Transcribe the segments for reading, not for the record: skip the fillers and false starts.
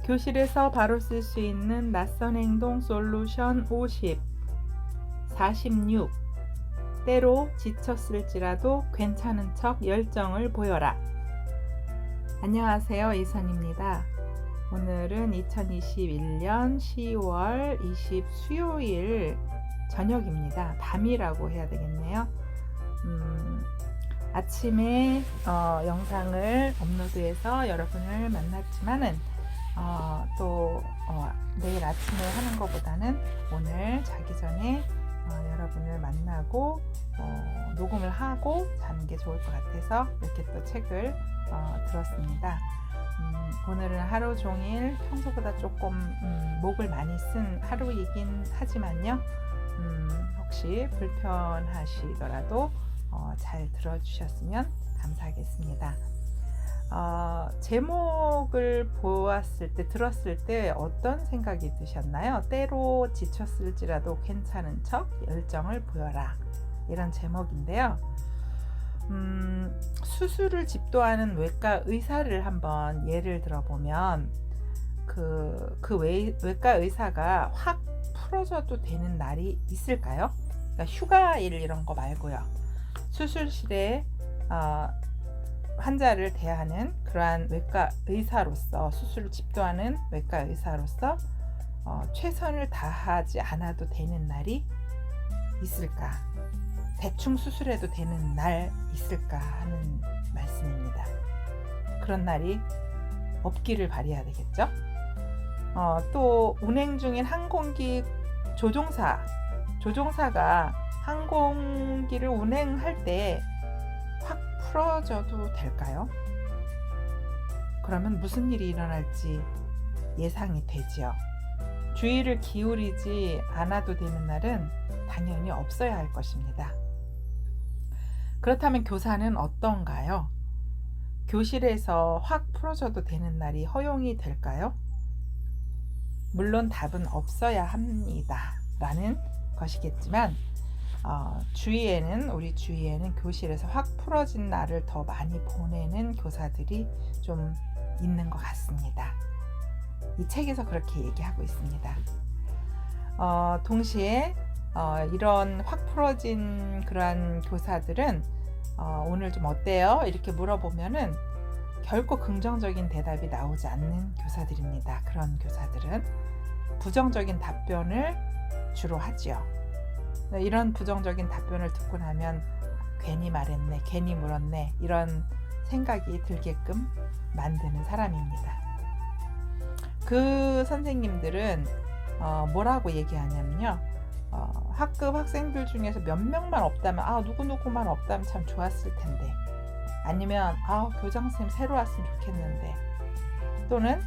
교실에서 바로 쓸 수 있는 낯선 행동 솔루션 50, 46. 때로 지쳤을지라도 괜찮은 척 열정을 보여라. 안녕하세요, 이선입니다. 오늘은 2021년 10월 20 수요일 저녁입니다. 밤이라고 해야 되겠네요. 아침에 영상을 업로드해서 여러분을 만났지만은 내일 아침에 하는 것보다는 오늘 자기 전에 여러분을 만나고 녹음을 하고 자는 게 좋을 것 같아서 이렇게 또 책을 들었습니다. 오늘은 하루 종일 평소보다 조금 목을 많이 쓴 하루이긴 하지만요. 혹시 불편하시더라도 잘 들어주셨으면 감사하겠습니다. 제목을 들었을 때 어떤 생각이 드셨나요? 때로 지쳤을지라도 괜찮은 척 열정을 보여라, 이런 제목인데요. 수술을 집도하는 외과 의사를 한번 예를 들어보면 그 외과 의사가 확 풀어져도 되는 날이 있을까요? 그러니까 휴가일 이런 거 말고요. 수술실에 환자를 대하는 그러한 외과 의사로서, 수술을 집도하는 외과 의사로서 최선을 다하지 않아도 되는 날이 있을까? 대충 수술해도 되는 날 있을까 하는 말씀입니다. 그런 날이 없기를 바라야 되겠죠? 또 운행 중인 항공기 조종사가 항공기를 운행할 때 확 풀어져도 될까요? 그러면 무슨 일이 일어날지 예상이 되지요. 주의를 기울이지 않아도 되는 날은 당연히 없어야 할 것입니다. 그렇다면 교사는 어떤가요? 교실에서 확 풀어져도 되는 날이 허용이 될까요? 물론 답은 없어야 합니다 라는 것이겠지만 우리 주위에는 교실에서 확 풀어진 날을 더 많이 보내는 교사들이 좀 있는 것 같습니다. 이 책에서 그렇게 얘기하고 있습니다. 동시에 이런 확 풀어진 그러한 교사들은 오늘 좀 어때요? 이렇게 물어보면은 결코 긍정적인 대답이 나오지 않는 교사들입니다. 그런 교사들은 부정적인 답변을 주로 하지요. 이런 부정적인 답변을 듣고 나면 괜히 말했네, 괜히 물었네, 이런 생각이 들게끔 만드는 사람입니다. 그 선생님들은 뭐라고 얘기하냐면요. 학급 학생들 중에서 몇 명만 없다면, 누구누구만 없다면 참 좋았을 텐데, 아니면 교장선생님 새로 왔으면 좋겠는데, 또는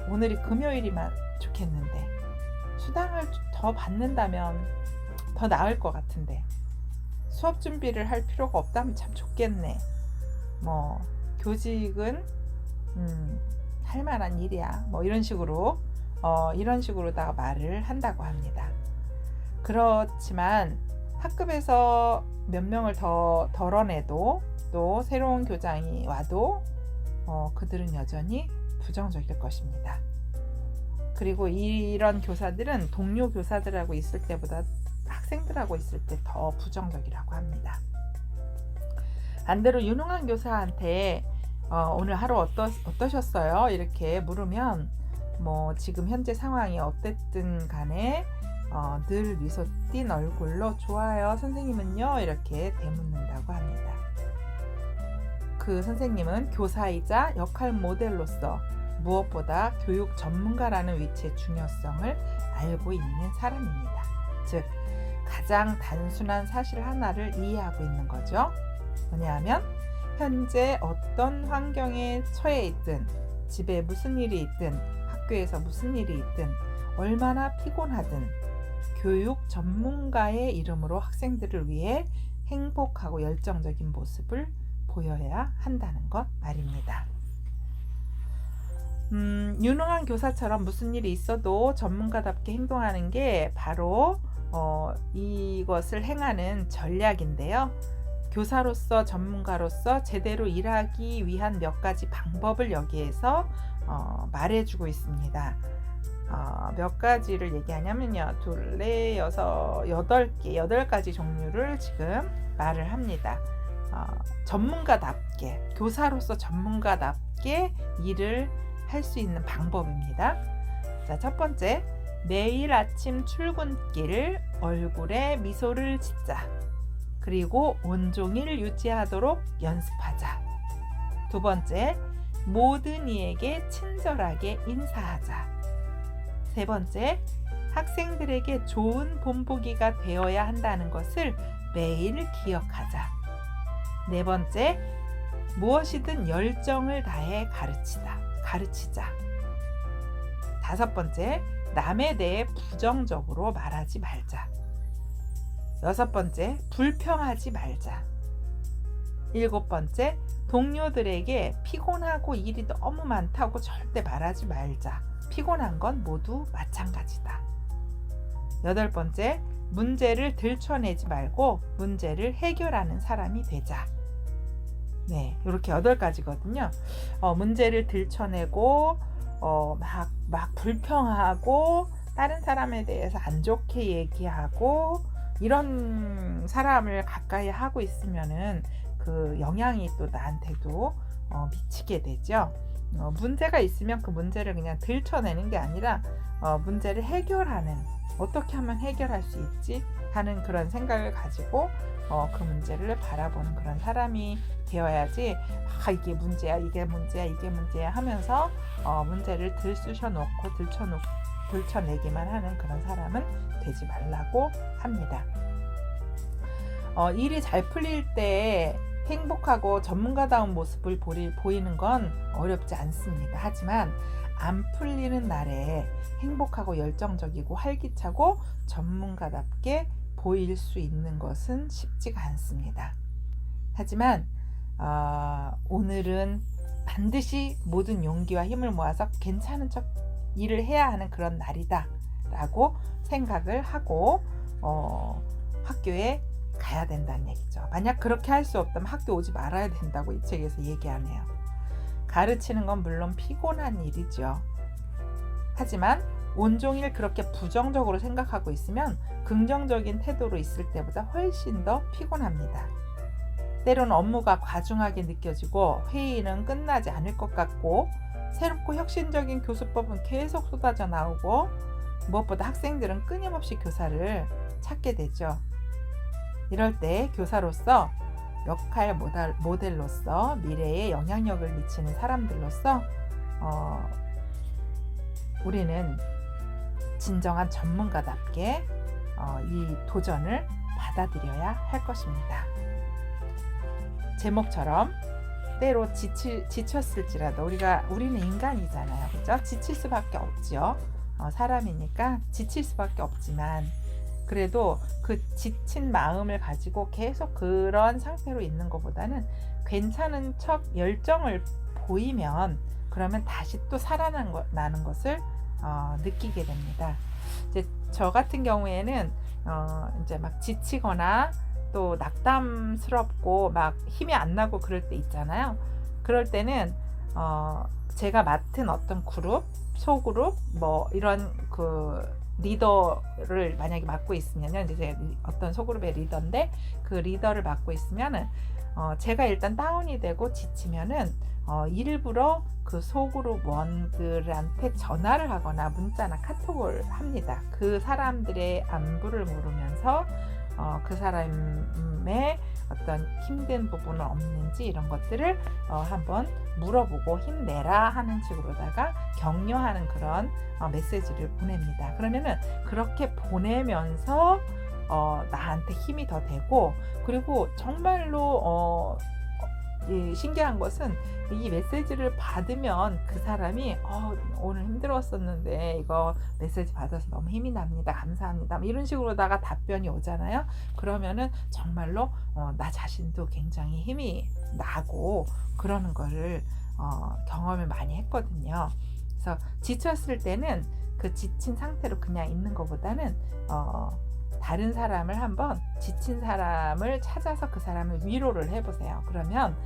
오늘이 금요일이면 좋겠는데, 수당을 더 받는다면 더 나을 것 같은데, 수업 준비를 할 필요가 없다면 참 좋겠네, 교직은 할 만한 일이야, 이런 식으로다가 말을 한다고 합니다. 그렇지만 학급에서 몇 명을 더 덜어내도, 또 새로운 교장이 와도 그들은 여전히 부정적일 것입니다. 그리고 이런 교사들은 동료 교사들하고 있을 때보다 학생들하고 있을 때 더 부정적이라고 합니다. 반대로 유능한 교사한테 오늘 하루 어떠셨어요? 이렇게 물으면 지금 현재 상황이 어땠든 간에 늘 미소 띤 얼굴로 좋아요, 선생님은요? 이렇게 되묻는다고 합니다. 그 선생님은 교사이자 역할 모델로서 무엇보다 교육 전문가라는 위치의 중요성을 알고 있는 사람입니다. 즉, 가장 단순한 사실 하나를 이해하고 있는 거죠. 뭐냐면 현재 어떤 환경에 처해 있든, 집에 무슨 일이 있든, 학교에서 무슨 일이 있든, 얼마나 피곤하든 교육 전문가의 이름으로 학생들을 위해 행복하고 열정적인 모습을 보여야 한다는 것 말입니다. 유능한 교사처럼 무슨 일이 있어도 전문가답게 행동하는 게 바로 이것을 행하는 전략인데요. 교사로서 전문가로서 제대로 일하기 위한 몇 가지 방법을 여기에서 말해주고 있습니다. 몇 가지를 얘기하냐면요. 둘, 넷, 여섯, 여덟 가지 종류를 지금 말을 합니다. 전문가답게, 교사로서 전문가답게 일을 할 수 있는 방법입니다. 자, 첫 번째, 매일 아침 출근길 얼굴에 미소를 짓자. 그리고 온종일 유지하도록 연습하자. 두 번째, 모든 이에게 친절하게 인사하자. 세 번째, 학생들에게 좋은 본보기가 되어야 한다는 것을 매일 기억하자. 네 번째, 무엇이든 열정을 다해 가르치자. 다섯 번째, 남에 대해 부정적으로 말하지 말자. 여섯 번째, 불평하지 말자. 일곱 번째, 동료들에게 피곤하고 일이 너무 많다고 절대 말하지 말자. 피곤한 건 모두 마찬가지다. 여덟 번째, 문제를 들춰내지 말고 문제를 해결하는 사람이 되자. 네, 이렇게 8가지거든요. 문제를 들춰내고 막 불평하고 다른 사람에 대해서 안 좋게 얘기하고 이런 사람을 가까이 하고 있으면은 그 영향이 또 나한테도 미치게 되죠. 문제가 있으면 그 문제를 그냥 들춰내는 게 아니라 문제를 해결하는, 어떻게 하면 해결할 수 있지 하는 그런 생각을 가지고 그 문제를 바라보는 그런 사람이 되어야지, 이게 문제야 하면서 문제를 들춰내기만 하는 그런 사람은 되지 말라고 합니다. 일이 잘 풀릴 때 행복하고 전문가다운 모습을 보이는 건 어렵지 않습니다. 하지만 안 풀리는 날에 행복하고 열정적이고 활기차고 전문가답게 보일 수 있는 것은 쉽지가 않습니다. 하지만 오늘은 반드시 모든 용기와 힘을 모아서 괜찮은 척 일을 해야 하는 그런 날이다 라고 생각을 하고 학교에 가야 된다는 얘기죠. 만약 그렇게 할 수 없다면 학교 오지 말아야 된다고 이 책에서 얘기하네요. 가르치는 건 물론 피곤한 일이죠. 하지만 온종일 그렇게 부정적으로 생각하고 있으면 긍정적인 태도로 있을 때보다 훨씬 더 피곤합니다. 때론 업무가 과중하게 느껴지고 회의는 끝나지 않을 것 같고 새롭고 혁신적인 교수법은 계속 쏟아져 나오고 무엇보다 학생들은 끊임없이 교사를 찾게 되죠. 이럴 때 교사로서 역할 모델로서 미래에 영향력을 미치는 사람들로서 우리는 진정한 전문가답게 이 도전을 받아들여야 할 것입니다. 제목처럼 때로 지쳤을지라도 우리는 인간이잖아요, 그렇죠? 지칠 수밖에 없죠. 사람이니까 지칠 수밖에 없지만 그래도 그 지친 마음을 가지고 계속 그런 상태로 있는 것보다는 괜찮은 척 열정을 보이면 그러면 다시 또 살아나는 것을 느끼게 됩니다. 이제 저 같은 경우에는 이제 막 지치거나 또 낙담스럽고 막 힘이 안 나고 그럴 때 있잖아요. 그럴 때는 제가 맡은 어떤 그룹, 소그룹 뭐 이런 그 리더를 만약에 맡고 있으면은 이제 어떤 소그룹의 리더인데 그 리더를 맡고 있으면은 제가 일단 다운이 되고 지치면은 일부러 그 소그룹 원들한테 전화를 하거나 문자나 카톡을 합니다. 그 사람들의 안부를 물으면서 그 사람의 어떤 힘든 부분은 없는지 이런 것들을 한번 물어보고 힘내라 하는 식으로다가 격려하는 그런 메시지를 보냅니다. 그러면은 그렇게 보내면서 나한테 힘이 더 되고, 그리고 정말로 신기한 것은 이 메시지를 받으면 그 사람이 오늘 힘들었었는데 이거 메시지 받아서 너무 힘이 납니다. 감사합니다. 이런 식으로다가 답변이 오잖아요. 그러면은 정말로 나 자신도 굉장히 힘이 나고 그러는 거를 경험을 많이 했거든요. 그래서 지쳤을 때는 그 지친 상태로 그냥 있는 것보다는 다른 사람을 한번 지친 사람을 찾아서 그 사람을 위로를 해보세요. 그러면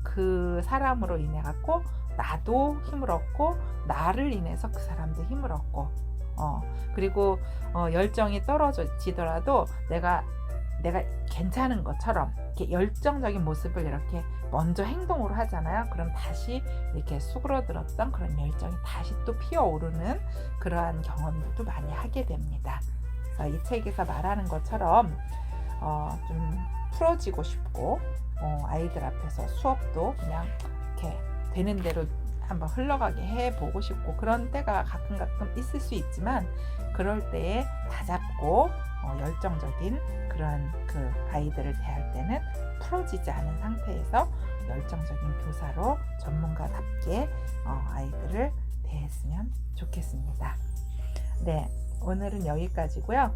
그 사람으로 인해 갖고 나도 힘을 얻고 나를 인해서 그 사람도 힘을 얻고 그리고 열정이 떨어지더라도 내가 괜찮은 것처럼 이렇게 열정적인 모습을 이렇게 먼저 행동으로 하잖아요. 그럼 다시 이렇게 수그러들었던 그런 열정이 다시 또 피어오르는 그러한 경험들도 많이 하게 됩니다. 그래서 이 책에서 말하는 것처럼 좀 풀어지고 싶고 아이들 앞에서 수업도 그냥 이렇게 되는 대로 한번 흘러가게 해보고 싶고 그런 때가 가끔 있을 수 있지만 그럴 때에 다잡고 열정적인 그런 그 아이들을 대할 때는 풀어지지 않은 상태에서 열정적인 교사로 전문가답게 아이들을 대했으면 좋겠습니다. 네, 오늘은 여기까지고요.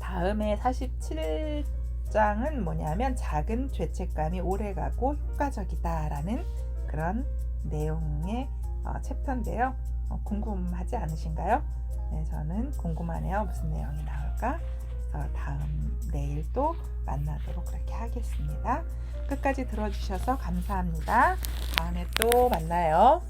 다음에 47장은 뭐냐면 작은 죄책감이 오래가고 효과적이다라는 그런 내용의 챕터인데요. 궁금하지 않으신가요? 네, 저는 궁금하네요. 무슨 내용이 나올까? 그래서 내일 또 만나도록 그렇게 하겠습니다. 끝까지 들어주셔서 감사합니다. 다음에 또 만나요.